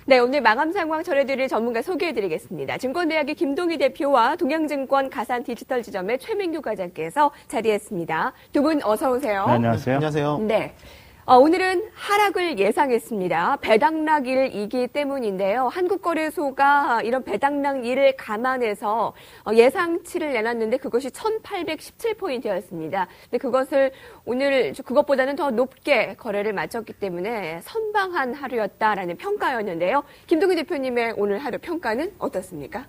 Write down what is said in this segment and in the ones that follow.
네, 오늘 마감 상황 전해드릴 전문가 소개해드리겠습니다. 증권대학의 김동희 대표와 동양증권 가산 디지털 지점의 최민규 과장께서 자리했습니다. 두 분 어서 오세요. 네, 안녕하세요. 안녕하세요. 네. 오늘은 하락을 예상했습니다. 배당락일이기 때문인데요. 한국거래소가 이런 배당락일을 감안해서 예상치를 내놨는데 그것이 1817포인트였습니다. 근데 그것을 오늘 그것보다는 더 높게 거래를 마쳤기 때문에 선방한 하루였다라는 평가였는데요. 김동희 대표님의 오늘 하루 평가는 어떻습니까?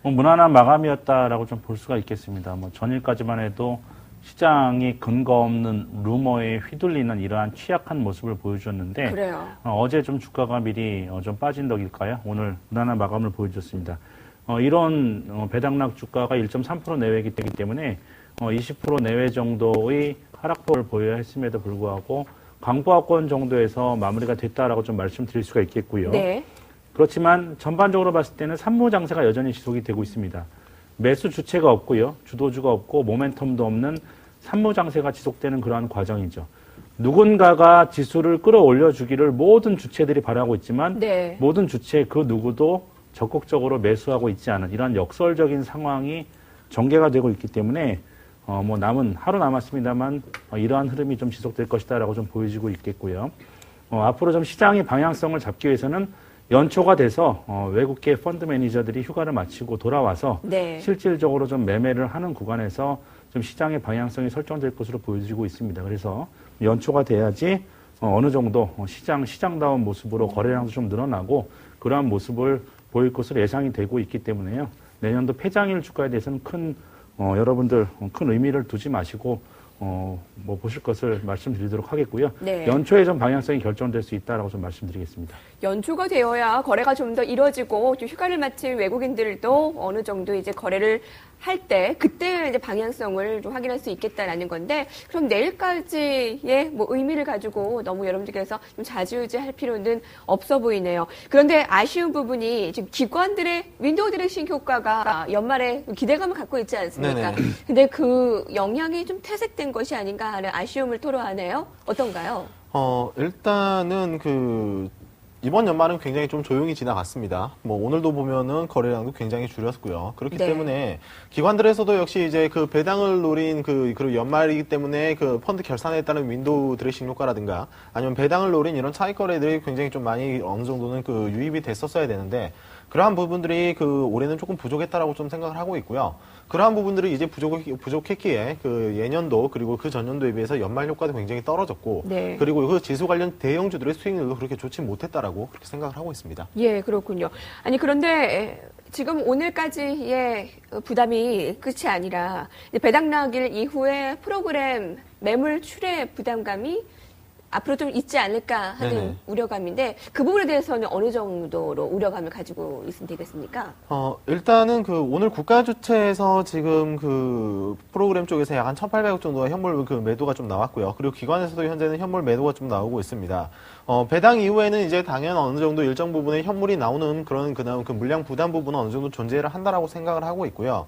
무난한 마감이었다라고 좀 볼 수가 있겠습니다. 전일까지만 해도 시장이 근거 없는 루머에 휘둘리는 이러한 취약한 모습을 보여주었는데 그래요. 어제 좀 주가가 미리 좀 빠진 덕일까요? 오늘 무난한 마감을 보여줬습니다. 이런 배당락 주가가 1.3% 내외이기 때문에 20% 내외 정도의 하락폭을 보여야 했음에도 불구하고 강보합권 정도에서 마무리가 됐다라고 좀 말씀드릴 수가 있겠고요. 네. 그렇지만 전반적으로 봤을 때는 산무 장세가 여전히 지속이 되고 있습니다. 매수 주체가 없고요. 주도주가 없고 모멘텀도 없는 산무 장세가 지속되는 그러한 과정이죠. 누군가가 지수를 끌어올려 주기를 모든 주체들이 바라고 있지만 네. 모든 주체 그 누구도 적극적으로 매수하고 있지 않은 이러한 역설적인 상황이 전개가 되고 있기 때문에 남은 하루 남았습니다만 이러한 흐름이 좀 지속될 것이다라고 좀 보여지고 있겠고요. 앞으로 좀 시장의 방향성을 잡기 위해서는 연초가 돼서 외국계 펀드 매니저들이 휴가를 마치고 돌아와서 네. 실질적으로 좀 매매를 하는 구간에서 좀 시장의 방향성이 설정될 것으로 보여지고 있습니다. 그래서 연초가 돼야지 어느 정도 시장다운 모습으로 거래량도 좀 늘어나고 그러한 모습을 보일 것으로 예상이 되고 있기 때문에요. 내년도 폐장일 주가에 대해서는 여러분들 큰 의미를 두지 마시고 보실 것을 말씀드리도록 하겠고요. 네. 연초에 좀 방향성이 결정될 수 있다라고 좀 말씀드리겠습니다. 연초가 되어야 거래가 좀 더 이루어지고 또 휴가를 마친 외국인들도 어느 정도 이제 거래를 할 때 그때 이제 방향성을 좀 확인할 수 있겠다라는 건데 그럼 내일까지의 의미를 가지고 너무 여러분들께서 좀 좌지우지할 필요는 없어 보이네요. 그런데 아쉬운 부분이 지금 기관들의 윈도우 드레싱 효과가 연말에 기대감을 갖고 있지 않습니까? 네네. 근데 그 영향이 좀 퇴색된 것이 아닌가 하는 아쉬움을 토로하네요. 어떤가요? 일단은 이번 연말은 굉장히 좀 조용히 지나갔습니다. 오늘도 보면은 거래량도 굉장히 줄였고요. 그렇기 네. 때문에 기관들에서도 역시 이제 배당을 노린 그리고 연말이기 때문에 펀드 결산에 따른 윈도우 드레싱 효과라든가 아니면 배당을 노린 이런 차익 거래들이 굉장히 좀 많이 어느 정도는 유입이 됐었어야 되는데 그러한 부분들이 올해는 조금 부족했다라고 좀 생각을 하고 있고요. 그러한 부분들이 이제 부족했기에 예년도 그리고 그 전년도에 비해서 연말 효과도 굉장히 떨어졌고 네. 그리고 그 지수 관련 대형주들의 수익률도 그렇게 좋지 못했다라고 그렇게 생각을 하고 있습니다. 예, 그렇군요. 아니, 그런데 지금 오늘까지의 부담이 끝이 아니라 배당락일 이후에 프로그램 매물 출회 부담감이 앞으로 좀 있지 않을까 하는 네네. 우려감인데 그 부분에 대해서는 어느 정도로 우려감을 가지고 있으면 되겠습니까? 일단은 오늘 국가 주체에서 지금 프로그램 쪽에서 약 한 1,800억 정도의 현물 매도가 좀 나왔고요. 그리고 기관에서도 현재는 현물 매도가 좀 나오고 있습니다. 배당 이후에는 이제 당연 어느 정도 일정 부분의 현물이 나오는 그런 물량 부담 부분은 어느 정도 존재를 한다라고 생각을 하고 있고요.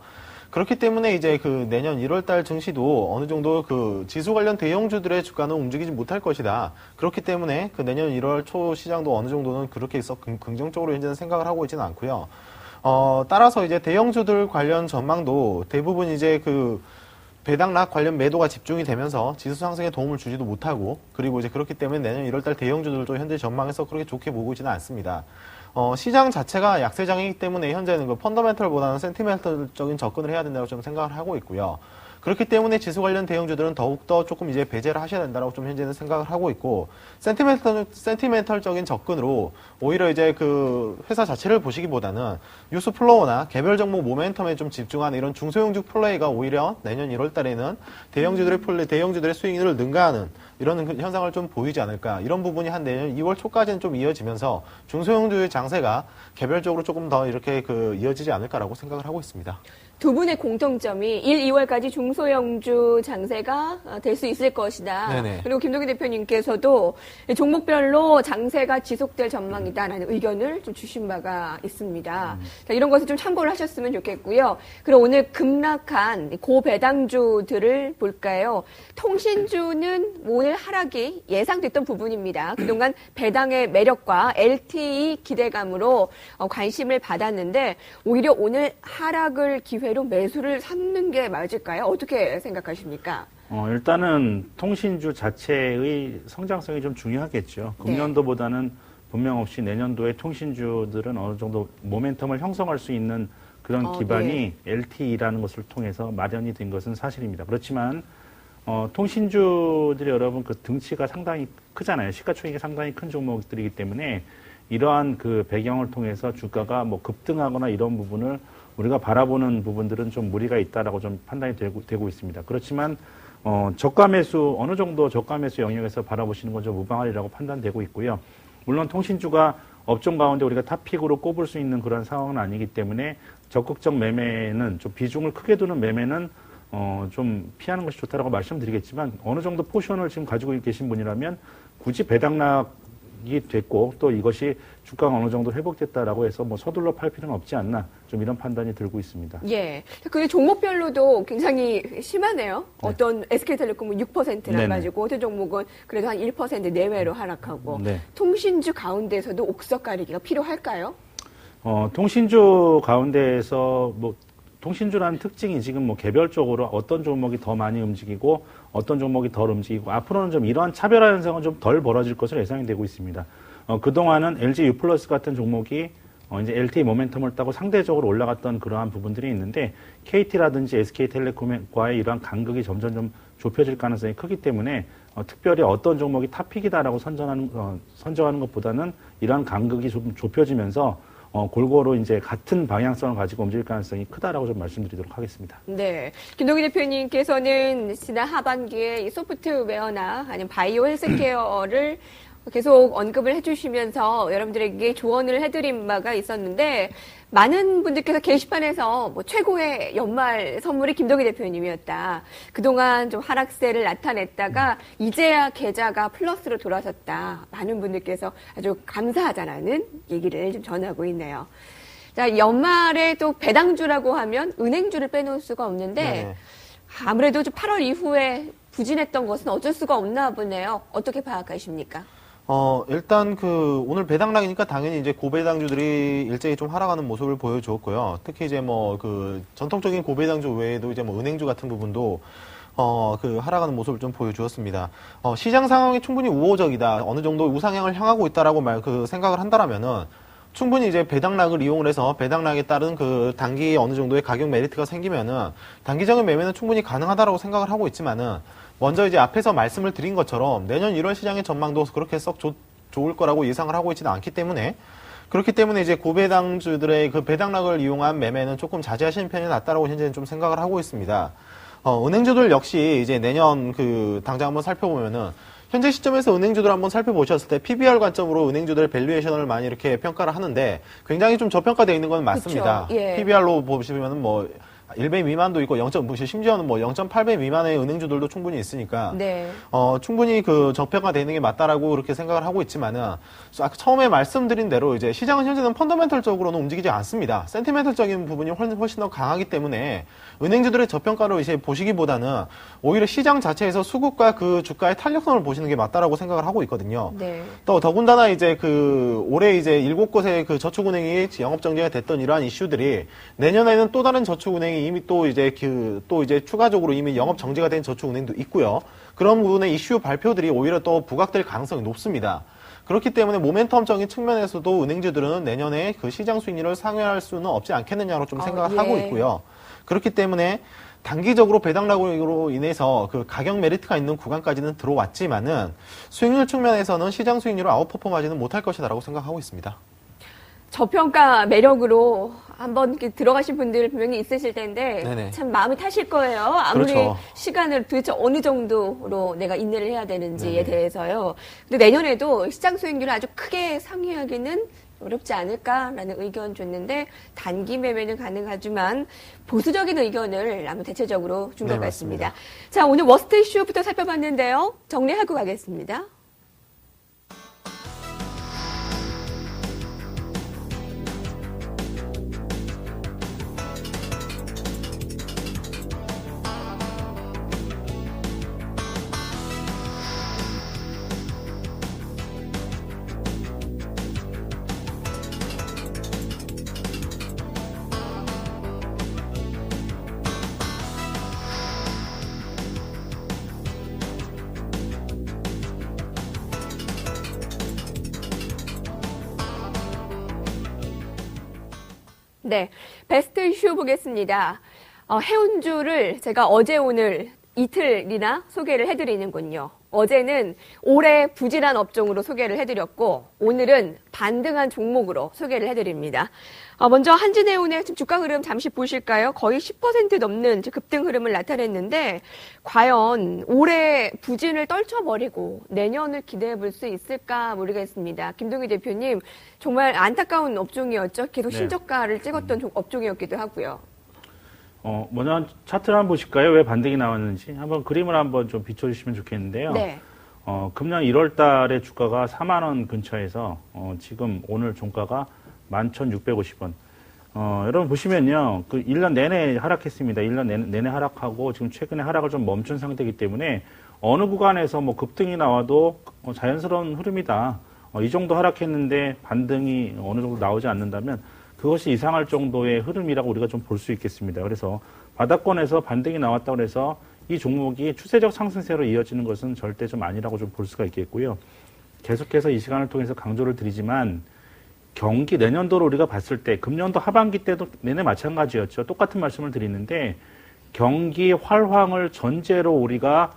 그렇기 때문에 이제 내년 1월달 증시도 어느 정도 지수 관련 대형주들의 주가는 움직이지 못할 것이다. 그렇기 때문에 내년 1월 초 시장도 어느 정도는 그렇게 긍정적으로 현재는 생각을 하고 있지는 않고요. 따라서 이제 대형주들 관련 전망도 대부분 이제 배당락 관련 매도가 집중이 되면서 지수 상승에 도움을 주지도 못하고 그리고 이제 그렇기 때문에 내년 1월달 대형주들도 현재 전망에서 그렇게 좋게 보고 있지는 않습니다. 시장 자체가 약세장이기 때문에 현재는 펀더멘털보다는 센티멘털적인 접근을 해야 된다고 좀 생각을 하고 있고요. 그렇기 때문에 지수 관련 대형주들은 더욱더 조금 이제 배제를 하셔야 된다고 좀 현재는 생각을 하고 있고, 센티멘털적인 접근으로 오히려 이제 회사 자체를 보시기보다는 뉴스 플로우나 개별 종목 모멘텀에 좀 집중하는 이런 중소형주 플레이가 오히려 내년 1월 달에는 대형주들의 수익률을 능가하는 이런 현상을 좀 보이지 않을까. 이런 부분이 한 내년 2월 초까지는 좀 이어지면서 중소형주의 장세가 개별적으로 조금 더 이렇게 이어지지 않을까라고 생각을 하고 있습니다. 두 분의 공통점이 1, 2월까지 중소형주 장세가 될 수 있을 것이다. 네네. 그리고 김동기 대표님께서도 종목별로 장세가 지속될 전망이다라는 의견을 좀 주신 바가 있습니다. 자, 이런 것을 좀 참고를 하셨으면 좋겠고요. 그리고 오늘 급락한 고배당주들을 볼까요? 통신주는 오늘 하락이 예상됐던 부분입니다. 그동안 배당의 매력과 LTE 기대감으로 관심을 받았는데 오히려 오늘 하락을 기회로 매수를 삼는 게 맞을까요? 어떻게 생각하십니까? 일단은 통신주 자체의 성장성이 좀 중요하겠죠. 금년도보다는 분명 없이 내년도에 통신주들은 어느 정도 모멘텀을 형성할 수 있는 그런 기반이 LTE라는 것을 통해서 마련이 된 것은 사실입니다. 그렇지만 통신주들이 여러분 그 등치가 상당히 크잖아요. 시가총액이 상당히 큰 종목들이기 때문에 이러한 그 배경을 통해서 주가가 뭐 급등하거나 이런 부분을 우리가 바라보는 부분들은 좀 무리가 있다라고 좀 판단이 되고 있습니다. 그렇지만 저가 매수 어느 정도 저가 매수 영역에서 바라보시는 건 좀 무방하리라고 판단되고 있고요. 물론 통신주가 업종 가운데 우리가 탑픽으로 꼽을 수 있는 그런 상황은 아니기 때문에 적극적 매매는 좀 비중을 크게 두는 매매는 좀 피하는 것이 좋다라고 말씀드리겠지만 어느 정도 포션을 지금 가지고 계신 분이라면 굳이 배당락이 됐고 또 이것이 주가가 어느 정도 회복됐다라고 해서 뭐 서둘러 팔 필요는 없지 않나 좀 이런 판단이 들고 있습니다. 예. 그 종목별로도 굉장히 심하네요. 어떤 SK텔레콤은 6%나 가지고 어떤 종목은 그래도 한 1% 내외로 하락하고 통신주 가운데서도 옥석 가리기가 필요할까요? 통신주 가운데에서 뭐 통신주라는 특징이 지금 뭐 개별적으로 어떤 종목이 더 많이 움직이고 어떤 종목이 덜 움직이고 앞으로는 좀 이러한 차별화 현상은 좀 덜 벌어질 것으로 예상이 되고 있습니다. 그동안은 LG U+ 같은 종목이 이제 LTE 모멘텀을 따고 상대적으로 올라갔던 그러한 부분들이 있는데 KT라든지 SK텔레콤과의 이러한 간극이 점점 좀 좁혀질 가능성이 크기 때문에 특별히 어떤 종목이 탑픽이다라고 선정하는 것보다는 이러한 간극이 좀 좁혀지면서 골고루 이제 같은 방향성을 가지고 움직일 가능성이 크다라고 좀 말씀드리도록 하겠습니다. 네. 김동기 대표님께서는 지난 하반기에 이 소프트웨어나 아니면 바이오 헬스케어를 계속 언급을 해주시면서 여러분들에게 조언을 해드린 바가 있었는데 많은 분들께서 게시판에서 뭐 최고의 연말 선물이 김동기 대표님이었다. 그동안 좀 하락세를 나타냈다가 이제야 계좌가 플러스로 돌아섰다. 많은 분들께서 아주 감사하다는 얘기를 좀 전하고 있네요. 자, 연말에 또 배당주라고 하면 은행주를 빼놓을 수가 없는데 아무래도 좀 8월 이후에 부진했던 것은 어쩔 수가 없나 보네요. 어떻게 파악하십니까? 일단 오늘 배당락이니까 당연히 이제 고배당주들이 일제히 좀 하락하는 모습을 보여주었고요. 특히 이제 전통적인 고배당주 외에도 이제 은행주 같은 부분도 하락하는 모습을 좀 보여주었습니다. 시장 상황이 충분히 우호적이다. 어느 정도 우상향을 향하고 있다라고 생각을 한다라면은 충분히 이제 배당락을 이용을 해서 배당락에 따른 단기 어느 정도의 가격 메리트가 생기면은 단기적인 매매는 충분히 가능하다라고 생각을 하고 있지만은 먼저 이제 앞에서 말씀을 드린 것처럼 내년 1월 시장의 전망도 그렇게 썩 좋을 거라고 예상을 하고 있지는 않기 때문에 그렇기 때문에 이제 고배당주들의 배당락을 이용한 매매는 조금 자제하시는 편이 낫다라고 현재는 좀 생각을 하고 있습니다. 은행주들 역시 이제 내년 당장 한번 살펴보면은 현재 시점에서 은행주들 한번 살펴보셨을 때 PBR 관점으로 은행주들의 밸류에이션을 많이 이렇게 평가를 하는데 굉장히 좀 저평가되어 있는 건 맞습니다. 예. PBR로 보시면은 1배 미만도 있고 심지어는 0.8배 미만의 은행주들도 충분히 있으니까 충분히 저평가되어 있는 게 맞다라고 그렇게 생각을 하고 있지만은 아까 처음에 말씀드린 대로 이제 시장은 현재는 펀더멘털적으로는 움직이지 않습니다. 센티멘털적인 부분이 훨씬 더 강하기 때문에 은행주들의 저평가로 이제 보시기보다는 오히려 시장 자체에서 수급과 주가의 탄력성을 보시는 게 맞다라고 생각을 하고 있거든요. 또 더군다나 이제 올해 이제 7곳의 저축은행이 영업정지가 됐던 이러한 이슈들이 내년에는 또 다른 저축은행이 이미 또 이제 추가적으로 이미 영업 정지가 된 저축은행도 있고요. 그런 부분의 이슈 발표들이 오히려 또 부각될 가능성이 높습니다. 그렇기 때문에 모멘텀적인 측면에서도 은행주들은 내년에 시장 수익률을 상회할 수는 없지 않겠느냐로 좀 생각을 하고 있고요. 그렇기 때문에 단기적으로 배당락으로 인해서 가격 메리트가 있는 구간까지는 들어왔지만은 수익률 측면에서는 시장 수익률을 아웃퍼폼하지는 못할 것이다라고 생각하고 있습니다. 저평가 매력으로 한번 들어가신 분들 분명히 있으실 텐데 네네. 참 마음이 타실 거예요. 아무리 그렇죠. 시간을 도대체 어느 정도로 내가 인내를 해야 되는지에 네네. 대해서요. 근데 내년에도 시장 수익률을 아주 크게 상회하기는 어렵지 않을까라는 의견 줬는데 단기 매매는 가능하지만 보수적인 의견을 아무 대체적으로 준 것 네, 같습니다. 맞습니다. 자, 오늘 워스트 이슈부터 살펴봤는데요. 정리하고 가겠습니다. 네, 베스트 이슈 보겠습니다. 해운주를 제가 어제 오늘 이틀이나 소개를 해드리는군요. 어제는 올해 부진한 업종으로 소개를 해드렸고 오늘은 반등한 종목으로 소개를 해드립니다. 먼저 한진해운의 지금 주가 흐름 잠시 보실까요? 거의 10% 넘는 급등 흐름을 나타냈는데 과연 올해 부진을 떨쳐버리고 내년을 기대해 볼 수 있을까 모르겠습니다. 김동희 대표님 정말 안타까운 업종이었죠. 계속 네. 신저가를 찍었던 업종이었기도 하고요. 먼저 차트를 한번 보실까요? 왜 반등이 나왔는지 한번 그림을 한번 좀 비춰주시면 좋겠는데요. 네. 금년 1월 달에 주가가 4만 원 근처에서 지금 오늘 종가가 11,650원. 여러분 보시면요. 그 1년 내내 하락했습니다. 1년 내내 하락하고 지금 최근에 하락을 좀 멈춘 상태이기 때문에 어느 구간에서 뭐 급등이 나와도 자연스러운 흐름이다. 이 정도 하락했는데 반등이 어느 정도 나오지 않는다면 그것이 이상할 정도의 흐름이라고 우리가 좀 볼 수 있겠습니다. 그래서 바닥권에서 반등이 나왔다고 해서 이 종목이 추세적 상승세로 이어지는 것은 절대 좀 아니라고 좀 볼 수가 있겠고요. 계속해서 이 시간을 통해서 강조를 드리지만 경기 내년도로 우리가 봤을 때 금년도 하반기 때도 내내 마찬가지였죠. 똑같은 말씀을 드리는데 경기 활황을 전제로 우리가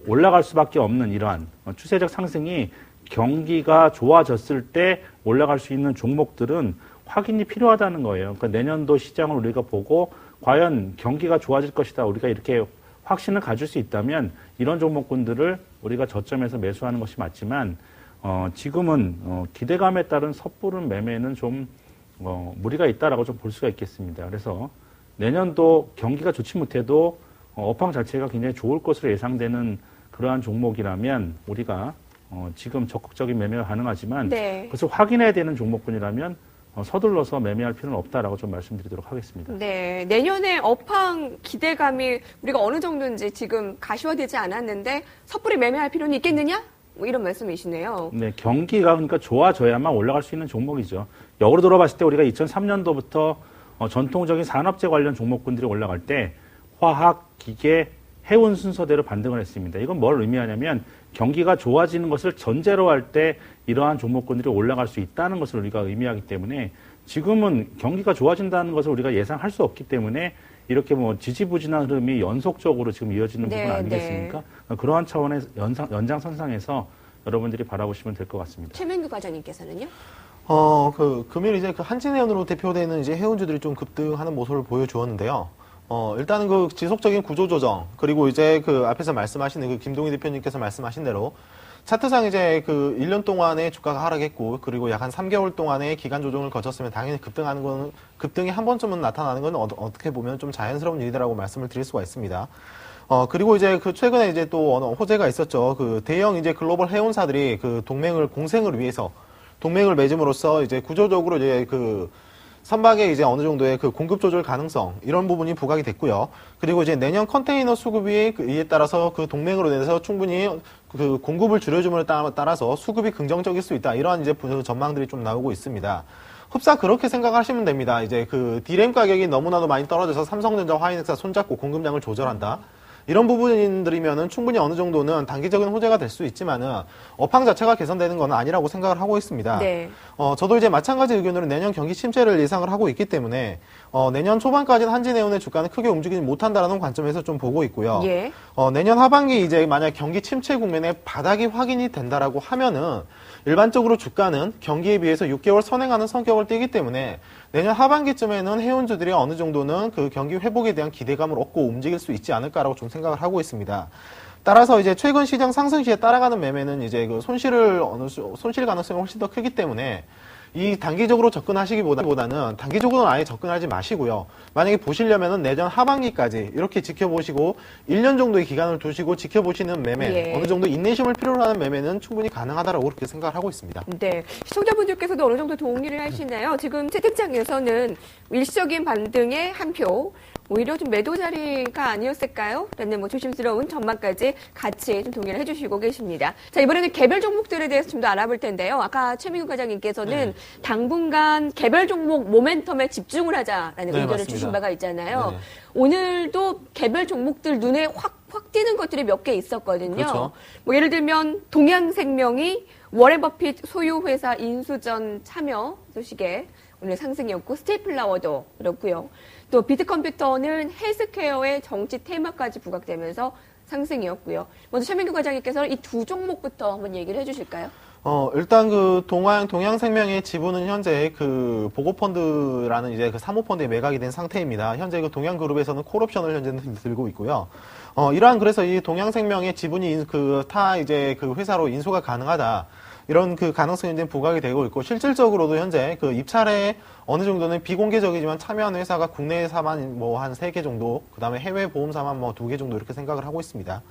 올라갈 수밖에 없는 이러한 추세적 상승이 경기가 좋아졌을 때 올라갈 수 있는 종목들은 확인이 필요하다는 거예요. 그러니까 내년도 시장을 우리가 보고 과연 경기가 좋아질 것이다. 우리가 이렇게 확신을 가질 수 있다면 이런 종목군들을 우리가 저점에서 매수하는 것이 맞지만 지금은 기대감에 따른 섣부른 매매는 좀 무리가 있다라고 좀 볼 수가 있겠습니다. 그래서 내년도 경기가 좋지 못해도 업황 자체가 굉장히 좋을 것으로 예상되는 그러한 종목이라면 우리가 지금 적극적인 매매가 가능하지만 네. 그것을 확인해야 되는 종목군이라면 서둘러서 매매할 필요는 없다라고 좀 말씀드리도록 하겠습니다. 네, 내년에 업황 기대감이 우리가 어느 정도인지 지금 가시화되지 않았는데 섣불리 매매할 필요는 있겠느냐? 뭐 이런 말씀이시네요. 네, 경기가 그러니까 좋아져야만 올라갈 수 있는 종목이죠. 역으로 돌아봤을 때 우리가 2003년도부터 전통적인 산업재 관련 종목군들이 올라갈 때 화학, 기계, 해운 순서대로 반등을 했습니다. 이건 뭘 의미하냐면 경기가 좋아지는 것을 전제로 할 때 이러한 종목군들이 올라갈 수 있다는 것을 우리가 의미하기 때문에 지금은 경기가 좋아진다는 것을 우리가 예상할 수 없기 때문에 이렇게 뭐 지지부진한 흐름이 연속적으로 지금 이어지는 네, 부분 아니겠습니까? 그러한 차원의 연장선상에서 여러분들이 바라보시면 될 것 같습니다. 최민규 과장님께서는요? 금일 이제 그 한진해운으로 대표되는 이제 해운주들이 좀 급등하는 모습을 보여주었는데요. 일단은 그 지속적인 구조조정, 그리고 이제 그 앞에서 말씀하신 그 김동희 대표님께서 말씀하신 대로 차트상 이제 그 1년 동안에 주가가 하락했고, 그리고 약 한 3개월 동안에 기간 조정을 거쳤으면 당연히 급등이 한 번쯤은 나타나는 건 어떻게 보면 좀 자연스러운 일이라고 말씀을 드릴 수가 있습니다. 그리고 이제 그 최근에 이제 또 호재가 있었죠. 그 대형 이제 글로벌 해운사들이 그 공생을 위해서 동맹을 맺음으로써 이제 구조적으로 이제 그 선박에 이제 어느 정도의 그 공급 조절 가능성 이런 부분이 부각이 됐고요. 그리고 이제 내년 컨테이너 수급이 이에 따라서 그 동맹으로 인해서 충분히 그 공급을 줄여줌을 따라서 수급이 긍정적일 수 있다. 이러한 이제 전망들이 좀 나오고 있습니다. 흡사 그렇게 생각하시면 됩니다. 이제 그 디램 가격이 너무나도 많이 떨어져서 삼성전자, 화이넥스가 손잡고 공급량을 조절한다. 이런 부분들이면은 충분히 어느 정도는 단기적인 호재가 될 수 있지만은 업황 자체가 개선되는 건 아니라고 생각을 하고 있습니다. 네. 저도 이제 마찬가지 의견으로 내년 경기 침체를 예상을 하고 있기 때문에 내년 초반까지는 한진해운의 주가는 크게 움직이지 못한다라는 관점에서 좀 보고 있고요. 예. 내년 하반기 이제 만약 경기 침체 국면에 바닥이 확인이 된다라고 하면은 일반적으로 주가는 경기에 비해서 6개월 선행하는 성격을 띠기 때문에 내년 하반기쯤에는 해운주들이 어느 정도는 그 경기 회복에 대한 기대감을 얻고 움직일 수 있지 않을까라고 좀 생각을 하고 있습니다. 따라서 이제 최근 시장 상승 시에 따라가는 매매는 이제 그 손실 가능성이 훨씬 더 크기 때문에 이 단기적으로 접근하시기보다는 단기적으로는 아예 접근하지 마시고요. 만약에 보시려면은 내년 하반기까지 이렇게 지켜보시고 1년 정도의 기간을 두시고 지켜보시는 매매, 예. 어느 정도 인내심을 필요로 하는 매매는 충분히 가능하다라고 그렇게 생각을 하고 있습니다. 네. 시청자분들께서도 어느 정도 동의를 하시나요? 지금 채팅창에서는 일시적인 반등의 한 표, 오히려 좀 매도 자리가 아니었을까요? 라는 뭐 조심스러운 전망까지 같이 좀 동의를 해주시고 계십니다. 자, 이번에는 개별 종목들에 대해서 좀 더 알아볼 텐데요. 아까 최민국 과장님께서는 당분간 개별 종목 모멘텀에 집중을 하자라는 네, 의견을 맞습니다. 주신 바가 있잖아요. 네. 오늘도 개별 종목들 눈에 확 띄는 것들이 몇 개 있었거든요. 그렇죠. 뭐 예를 들면 동양생명이 워렌 버핏 소유 회사 인수전 참여 소식에 오늘 상승이었고 스테이플라워도 그렇고요. 또 비트컴퓨터는 헬스케어의 정치 테마까지 부각되면서 상승이었고요. 먼저 최민규 과장님께서는 이 두 종목부터 한번 얘기를 해주실까요? 일단 그 동양생명의 지분은 현재 그 보고펀드라는 이제 그 사모펀드에 매각이 된 상태입니다. 현재 그 동양그룹에서는 콜옵션을 현재 들고 있고요. 그래서 이 동양생명의 지분이 이제 그 회사로 인수가 가능하다. 이런 그 가능성이 이제 부각이 되고 있고, 실질적으로도 현재 그 입찰에 어느 정도는 비공개적이지만 참여한 회사가 국내 회사만 뭐 한 3개 정도, 그 다음에 해외 보험사만 뭐 2개 정도 이렇게 생각을 하고 있습니다.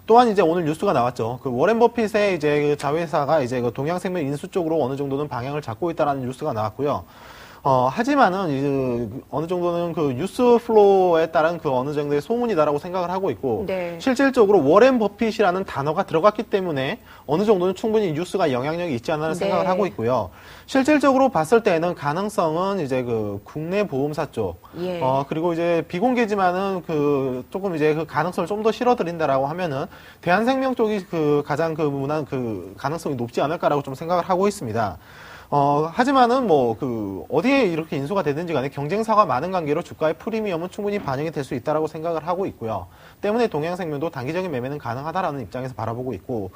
또한 이제 오늘 뉴스가 나왔죠. 그 워렌 버핏의 이제 그 자회사가 이제 그 동양생명 인수 쪽으로 어느 정도는 방향을 잡고 있다라는 뉴스가 나왔고요. 하지만은, 이제, 어느 정도는 그 뉴스 플로우에 따른 그 어느 정도의 소문이다라고 생각을 하고 있고, 네. 실질적으로 워렌 버핏이라는 단어가 들어갔기 때문에 어느 정도는 충분히 뉴스가 영향력이 있지 않나 생각을 하고 있고요. 실질적으로 봤을 때는 가능성은 이제 그 국내 보험사 쪽, 예. 그리고 이제 비공개지만은 그 조금 이제 그 가능성을 좀 더 실어드린다라고 하면은 대한생명 쪽이 그 가장 그 무난 그 가능성이 높지 않을까라고 좀 생각을 하고 있습니다. 하지만은 어디에 이렇게 인수가 되든지 간에 경쟁사가 많은 관계로 주가의 프리미엄은 충분히 반영이 될 수 있다라고 생각을 하고 있고요. 때문에 동양생명도 단기적인 매매는 가능하다라는 입장에서 바라보고 있고,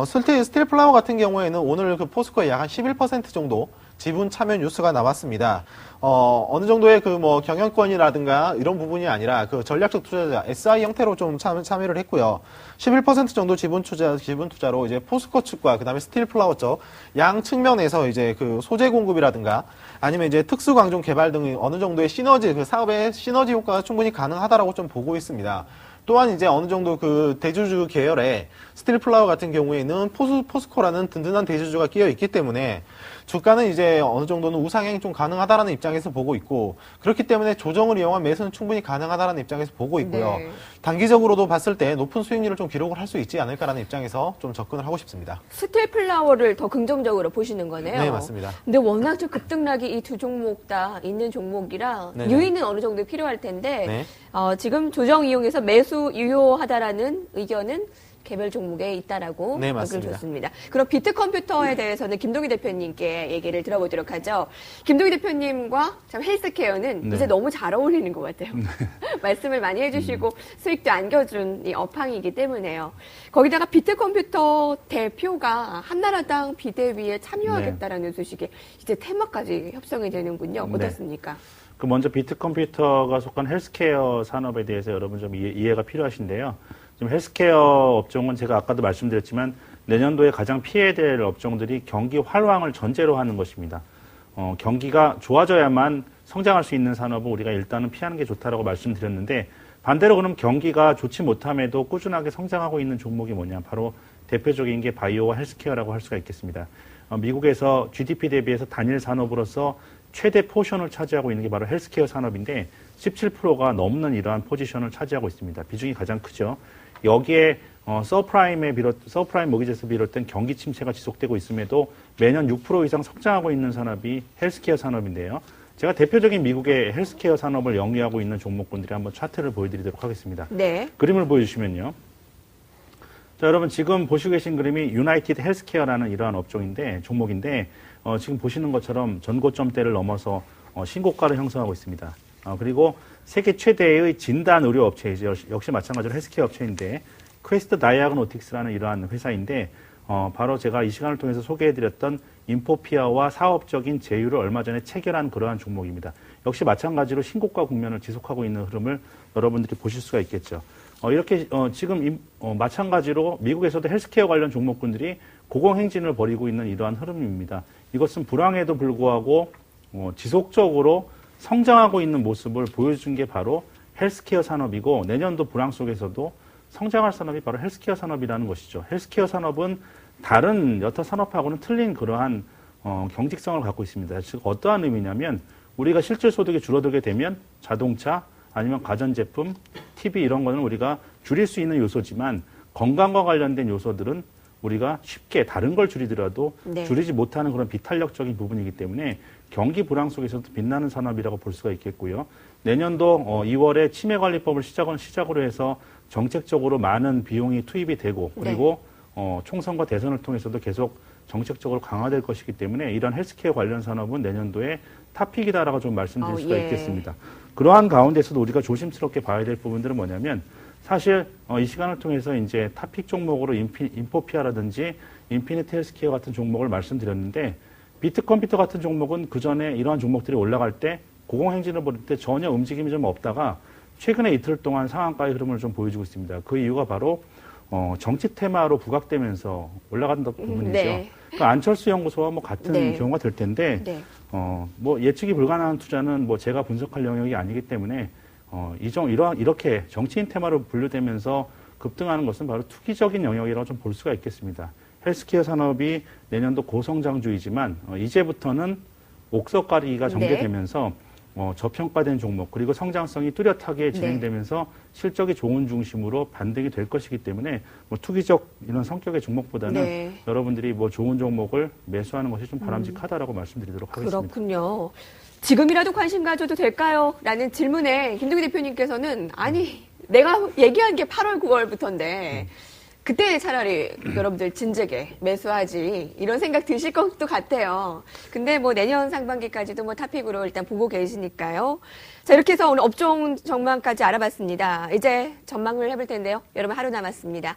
스틸플라워 같은 경우에는 오늘 그 포스코에 약 한 11% 정도 지분 참여 뉴스가 나왔습니다. 어느 정도의 그 뭐 경영권이라든가 이런 부분이 아니라 그 전략적 투자자 SI 형태로 좀 참여를 했고요. 11% 정도 지분 투자로 이제 포스코 측과 그다음에 스틸플라워 쪽 양 측면에서 이제 그 소재 공급이라든가 아니면 이제 특수 광종 개발 등의 어느 정도의 시너지, 그 사업의 시너지 효과가 충분히 가능하다라고 좀 보고 있습니다. 또한 이제 어느 정도 그 대주주 계열의 스틸플라워 같은 경우에는 포스코라는 든든한 대주주가 끼어 있기 때문에 주가는 이제 어느 정도는 우상향이 좀 가능하다라는 입장에서 보고 있고, 그렇기 때문에 조정을 이용한 매수는 충분히 가능하다라는 입장에서 보고 있고요. 네. 단기적으로도 봤을 때 높은 수익률을 좀 기록을 할 수 있지 않을까라는 입장에서 좀 접근을 하고 싶습니다. 스틸플라워를 더 긍정적으로 보시는 거네요. 네, 맞습니다. 근데 워낙 좀 급등락이 이 두 종목 다 있는 종목이라 네네. 유의는 어느 정도 필요할 텐데 네. 지금 조정 이용해서 매수 유효하다라는 의견은 개별 종목에 있다라고 네, 의견을 맞습니다. 줬습니다. 그럼 비트컴퓨터에 대해서는 김동희 대표님께 얘기를 들어보도록 하죠. 김동희 대표님과 참 헬스케어는 네. 이제 너무 잘 어울리는 것 같아요. 말씀을 많이 해주시고 수익도 안겨준 이 업황이기 때문에요. 거기다가 비트컴퓨터 대표가 한나라당 비대위에 참여하겠다라는 소식에 이제 테마까지 협상이 되는군요. 네. 어떻습니까? 그 먼저 비트컴퓨터가 속한 헬스케어 산업에 대해서 여러분 좀 이해가 필요하신데요. 지금 헬스케어 업종은 제가 아까도 말씀드렸지만 내년도에 가장 피해야 될 업종들이 경기 활황을 전제로 하는 것입니다. 경기가 좋아져야만 성장할 수 있는 산업을 우리가 일단은 피하는 게 좋다라고 말씀드렸는데, 반대로 그럼 경기가 좋지 못함에도 꾸준하게 성장하고 있는 종목이 뭐냐? 바로 대표적인 게 바이오와 헬스케어라고 할 수가 있겠습니다. 미국에서 GDP 대비해서 단일 산업으로서 최대 포션을 차지하고 있는 게 바로 헬스케어 산업인데 17%가 넘는 이러한 포지션을 차지하고 있습니다. 비중이 가장 크죠. 여기에 서프라임 모기지에서 비롯된 경기 침체가 지속되고 있음에도 매년 6% 이상 성장하고 있는 산업이 헬스케어 산업인데요. 제가 대표적인 미국의 헬스케어 산업을 영위하고 있는 종목군들이 한번 차트를 보여드리도록 하겠습니다. 네. 그림을 보여주시면요. 자, 여러분 지금 보시고 계신 그림이 유나이티드 헬스케어라는 이러한 종목인데 지금 보시는 것처럼 전고점대를 넘어서 신고가를 형성하고 있습니다. 그리고 세계 최대의 진단 의료 업체이죠. 역시 마찬가지로 헬스케어 업체인데 퀘스트 다이아그노틱스라는 이러한 회사인데 바로 제가 이 시간을 통해서 소개해드렸던 인포피아와 사업적인 제휴를 얼마 전에 체결한 그러한 종목입니다. 역시 마찬가지로 신고가 국면을 지속하고 있는 흐름을 여러분들이 보실 수가 있겠죠. 이렇게 지금 마찬가지로 미국에서도 헬스케어 관련 종목군들이 고공행진을 벌이고 있는 이러한 흐름입니다. 이것은 불황에도 불구하고 지속적으로 성장하고 있는 모습을 보여준 게 바로 헬스케어 산업이고 내년도 불황 속에서도 성장할 산업이 바로 헬스케어 산업이라는 것이죠. 헬스케어 산업은 다른 여타 산업하고는 틀린 그러한 경직성을 갖고 있습니다. 즉 어떠한 의미냐면 우리가 실질 소득이 줄어들게 되면 자동차 아니면 가전제품, TV 이런 거는 우리가 줄일 수 있는 요소지만 건강과 관련된 요소들은 우리가 쉽게 다른 걸 줄이더라도 네. 줄이지 못하는 그런 비탄력적인 부분이기 때문에 경기 불황 속에서도 빛나는 산업이라고 볼 수가 있겠고요. 내년도 2월에 치매관리법을 시작으로 해서 정책적으로 많은 비용이 투입이 되고 그리고 총선과 대선을 통해서도 계속 정책적으로 강화될 것이기 때문에 이런 헬스케어 관련 산업은 내년도에 탑픽이다라고 좀 말씀드릴 수가 있겠습니다. 그러한 가운데서도 우리가 조심스럽게 봐야 될 부분들은 뭐냐면 사실 이 시간을 통해서 이제 탑픽 종목으로 인포피아라든지 인피니트 헬스케어 같은 종목을 말씀드렸는데 비트컴퓨터 같은 종목은 그 전에 이러한 종목들이 올라갈 때 고공행진을 벌일 때 전혀 움직임이 좀 없다가 최근에 이틀 동안 상한가의 흐름을 좀 보여주고 있습니다. 그 이유가 바로 정치 테마로 부각되면서 올라가는 부분이죠. 네. 그러니까 안철수 연구소와 뭐 같은 경우가 될 텐데 뭐 예측이 불가능한 투자는 뭐 제가 분석할 영역이 아니기 때문에 이렇게 정치인 테마로 분류되면서 급등하는 것은 바로 투기적인 영역이라고 좀 볼 수가 있겠습니다. 헬스케어 산업이 내년도 고성장주이지만 이제부터는 옥석 가리기가 전개되면서 저평가된 종목 그리고 성장성이 뚜렷하게 진행되면서 실적이 좋은 중심으로 반등이 될 것이기 때문에 뭐 투기적 이런 성격의 종목보다는 여러분들이 뭐 좋은 종목을 매수하는 것이 좀 바람직하다라고 말씀드리도록 하겠습니다. 그렇군요. 지금이라도 관심 가져도 될까요? 라는 질문에 김동기 대표님께서는 아니 내가 얘기한 게 8월 9월부터인데 그때 차라리 여러분들 진즉에 매수하지 이런 생각 드실 것도 같아요. 근데 뭐 내년 상반기까지도 뭐 탑픽으로 일단 보고 계시니까요. 자, 이렇게 해서 오늘 업종 전망까지 알아봤습니다. 이제 전망을 해볼 텐데요. 여러분 하루 남았습니다.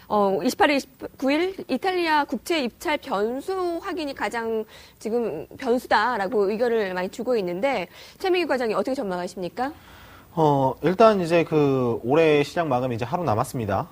28일, 29일 이탈리아 국채 입찰 변수 확인이 가장 지금 변수다라고 의견을 많이 주고 있는데 최민기 과장이 어떻게 전망하십니까? 일단 이제 올해 시장 마감이 이제 하루 남았습니다.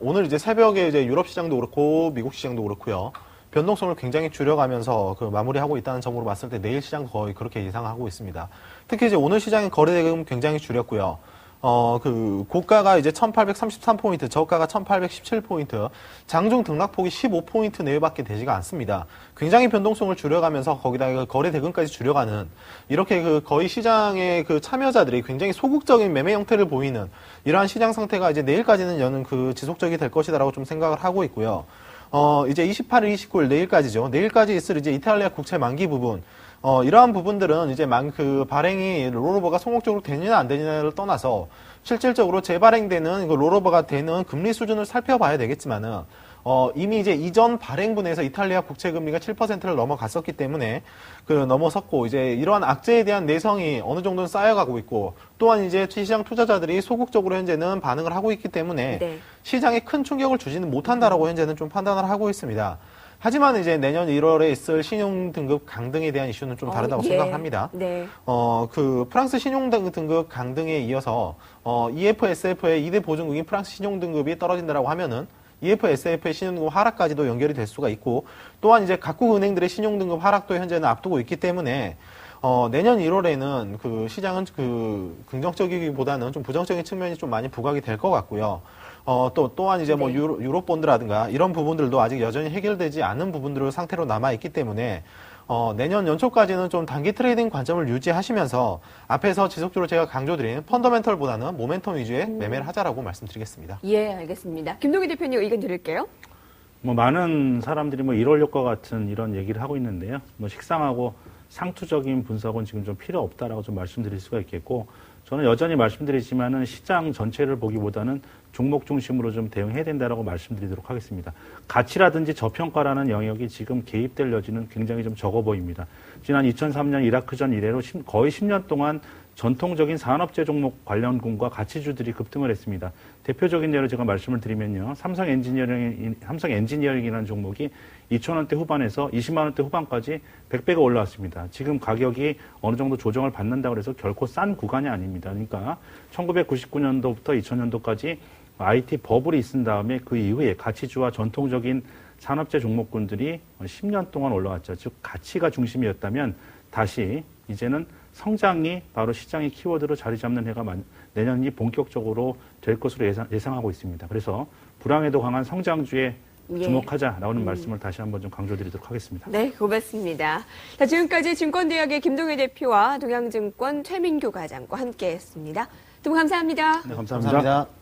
오늘 이제 새벽에 이제 유럽 시장도 그렇고 미국 시장도 그렇고요. 변동성을 굉장히 줄여가면서 마무리하고 있다는 점으로 봤을 때 내일 시장 거의 그렇게 예상하고 있습니다. 특히 이제 오늘 시장의 거래대금 굉장히 줄였고요. 고가가 이제 1833포인트, 저가가 1817포인트, 장중 등락폭이 15포인트 내외밖에 되지가 않습니다. 굉장히 변동성을 줄여가면서 거기다가 거래 대금까지 줄여가는 이렇게 거의 시장의 참여자들이 굉장히 소극적인 매매 형태를 보이는 이러한 시장 상태가 이제 내일까지는 저는 지속적이 될 것이다라고 좀 생각을 하고 있고요. 이제 28일, 29일 내일까지죠. 내일까지 있을 이제 이탈리아 국채 만기 부분. 이러한 부분들은 이제 발행이 롤오버가 성공적으로 되느냐 안 되느냐를 떠나서 실질적으로 재발행되는 롤오버가 되는 금리 수준을 살펴봐야 되겠지만은 이미 이제 이전 발행분에서 이탈리아 국채 금리가 7%를 넘어갔었기 때문에 넘어섰고 이제 이러한 악재에 대한 내성이 어느 정도는 쌓여가고 있고 또한 이제 시장 투자자들이 소극적으로 현재는 반응을 하고 있기 때문에 시장에 큰 충격을 주지는 못한다라고 현재는 좀 판단을 하고 있습니다. 하지만 이제 내년 1월에 있을 신용등급 강등에 대한 이슈는 좀 다르다고 생각합니다. 프랑스 신용등급 강등에 이어서 EF-SF의 2대 보증국인 프랑스 신용등급이 떨어진다라고 하면은 EF-SF의 신용등급 하락까지도 연결이 될 수가 있고 또한 이제 각국 은행들의 신용등급 하락도 현재는 앞두고 있기 때문에 내년 1월에는 시장은 긍정적이기보다는 좀 부정적인 측면이 좀 많이 부각이 될 것 같고요. 또한 이제 뭐 유로본드라든가 이런 부분들도 아직 여전히 해결되지 않은 부분들을 상태로 남아있기 때문에 내년 연초까지는 좀 단기 트레이딩 관점을 유지하시면서 앞에서 지속적으로 제가 강조드린 펀더멘털보다는 모멘텀 위주의 매매를 하자라고 말씀드리겠습니다. 예, 알겠습니다. 김동기 대표님 의견 드릴게요. 뭐 많은 사람들이 뭐 1월 효과 같은 이런 얘기를 하고 있는데요. 뭐 식상하고 상투적인 분석은 지금 좀 필요 없다라고 좀 말씀드릴 수가 있겠고 저는 여전히 말씀드리지만은 시장 전체를 보기보다는 종목 중심으로 좀 대응해야 된다라고 말씀드리도록 하겠습니다. 가치라든지 저평가라는 영역이 지금 개입될 여지는 굉장히 좀 적어 보입니다. 지난 2003년 이라크전 이래로 거의 10년 동안 전통적인 산업재 종목 관련군과 가치주들이 급등을 했습니다. 대표적인 예로 제가 말씀을 드리면요. 삼성 엔지니어링이라는 종목이 2,000원대 후반에서 20만 원대 후반까지 100배가 올라왔습니다. 지금 가격이 어느 정도 조정을 받는다고 해서 결코 싼 구간이 아닙니다. 그러니까 1999년도부터 2000년도까지 IT 버블이 있은 다음에 그 이후에 가치주와 전통적인 산업재 종목군들이 10년 동안 올라왔죠. 즉 가치가 중심이었다면 다시 이제는 성장이 바로 시장의 키워드로 자리 잡는 해가 내년이 본격적으로 될 것으로 예상하고 있습니다. 그래서 불황에도 강한 성장주에 주목하자라는 말씀을 다시 한번 좀 강조드리도록 하겠습니다. 네, 고맙습니다. 자, 지금까지 증권대학의 김동혜 대표와 동양증권 최민규 과장과 함께했습니다. 두 분 감사합니다. 네, 감사합니다.